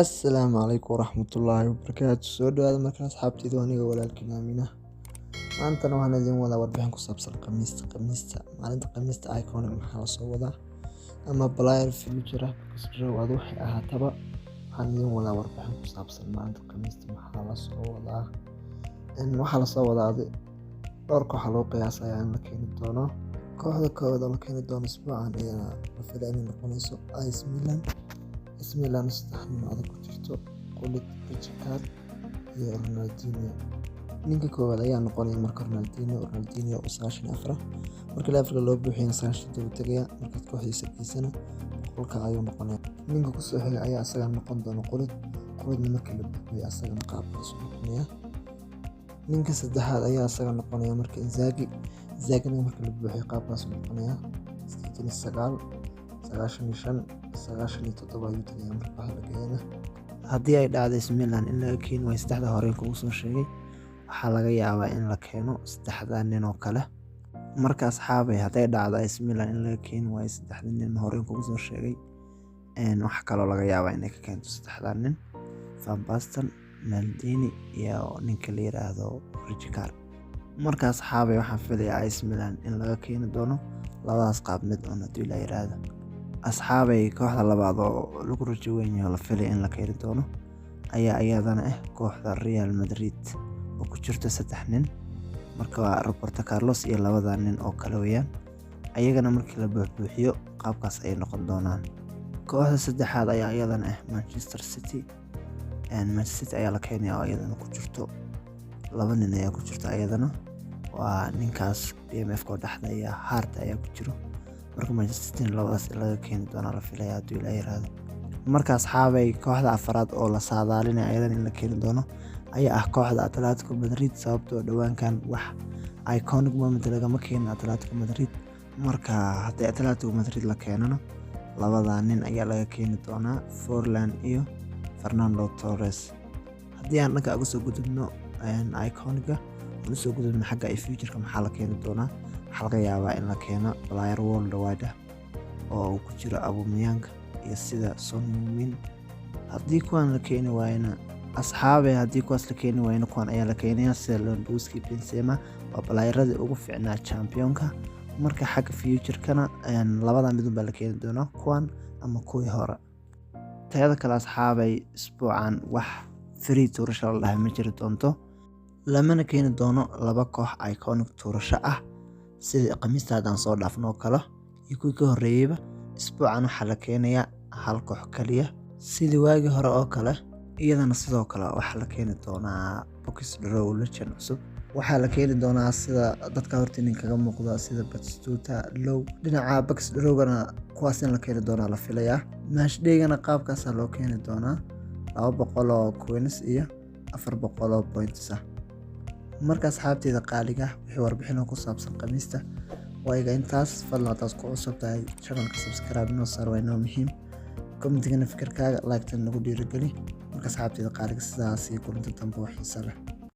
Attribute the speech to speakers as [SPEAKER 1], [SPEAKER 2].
[SPEAKER 1] Assalaamu calaykum waraxmatullaahi wabarakaatu. Soo dhawaada markaan asxaabtayda aniga walaalkiin Aamina. Maantana waxaan idin wadaa warbixin ku saabsan Khamiista. Maalinta Khamiista iconic maxaa la soo wadaa ama Blair Future Road waxay ahaataba. Waxaan idin wadaa warbixin ku saabsan maalinta Khamiista maxaa la soo wadaa. Waxaa la soo wadaa dhowr koox loo qiyaasayaa in la keeni doono. Kooxda koowaad oo la keeni doono isbuucan ayaa la filayaa inay noqonayso AC Milan saddex nin adag ku jirto Gullit, Rijkaard iyo Ronaldinho. Ninka koowaad ayaa noqonaya marka Ronaldinho oo 94 marka levelka loo buuxiyo 97 tagaya marka kooxdiisa kiisana qolka ayuu noqonaya. Ninka ku soo xiga ayaa asaga noqon doona Gullit marka la buuxiyo asaga qaabkiisa noqonaya. Ninka saddexaad ayaa asaga noqonaya marka Inzaghi marka la buuxiyo qaabkaas noqonaya 99 95 97 ayuu tagaya marka la geeyana. Haddii ay dhacdo AC Milan in laga keeno way saddexda hore kugu soo sheegay waxaa laga yaabaa in la keeno saddexda nin oo kale. Marka asxaabay hadday dhacdo AC Milan in laga keeno way saddexda nin hore kugu soo sheegay waxa kaloo laga yaabaa inay ka keento saddexda nin Van Basten, Maldini iyo ninka la yiraahdo Rijkaard. Marka asxaabay waxaan filayaa AC Milan in laga keeni doono labadaas qaab mid oo hadii la yiraahdo. Asxaabay kooxda labaad oo lagu rajo weyn yahay la filay in la keeni doono ayaa iyadana kooxda Real Madrid oo ku jirta saddex nin marka waa Roberto Carlos iyo labada nin oo kale weeyaan ayagana markii la buuxiyo qaabkaas ay noqon doonaan. Kooxda saddexaad ayaa iyadana Manchester City ayaa la keenayaa oo iyadana ku jirto laba nin ayaa ku jirta iyadana waa ninkaas BMF ko dhaxda iyo Hart ayaa ku jiro marka Manchester City labadaas laga keeni doona la filayaa hadii la yiraahdo. Marka asxaabay kooxda afraad oo la saadaalinaya iyadana in la keeni doono ayaa kooxda Atletico Madrid sababtoo dhawaankan wax iconic moment lagama keenin Atletico Madrid marka haddii Atletico Madrid la keenano labada nin ayaa laga keeni doonaa Forlan iyo Fernando Torres. Haddii aan dhanka uga soo gudubno iconic-ga oo soo gudubno xagga future-ka maxaa la keeni doonaa waxaa laga yaabaa in la keeno Blair Worldwide oo ku jira Aubameyang iyo sida Son Heung-min. Haddii kuwan la keeni waayna asxaabay haddii kuwaas la keeni waayna kuwan ayaa la keenayaa sida Lewandowski, Benzema waa Blairada ugu fiicnaa championka marka xagga future-kana labada mid baa la keeni doonaa kuwan ama kuwii hore. Tayada kale asxaabay isbuucan wax free tuurasho la dhahay ma jiri doonto lamana keeni doono laba koox iconic tuurasho sida Khamiista hadaan soo dhaafno kale iyo kuwii ka horeeyayba isbuucan waxaa la keenayaa hal koox kaliya sidii waagi hore oo kale iyadana sidoo kale waxaa la keeni doonaa box draw legend cusub waxaa la keeni doonaa sida dadka horta nin kaga muuqda sida Batistuta Low dhinaca box drawgana kuwaas in la keeni doonaa la filayaa. Match day-gana qaabkaas loo keeni doonaa 200 oo coins iyo 400 oo points marka asxaabtayda qaaliga wixii warbixin ku saabsan Khamiista wayga intaas fadlan taas ku cusub tahay channelka subscribe noo saar waa inoo muhiim comment-gana fikirkaaga like tan nagu dhiirigeli marka asxaabtayda qaaliga sidaas iyo kulanti dambe oo xiiso leh.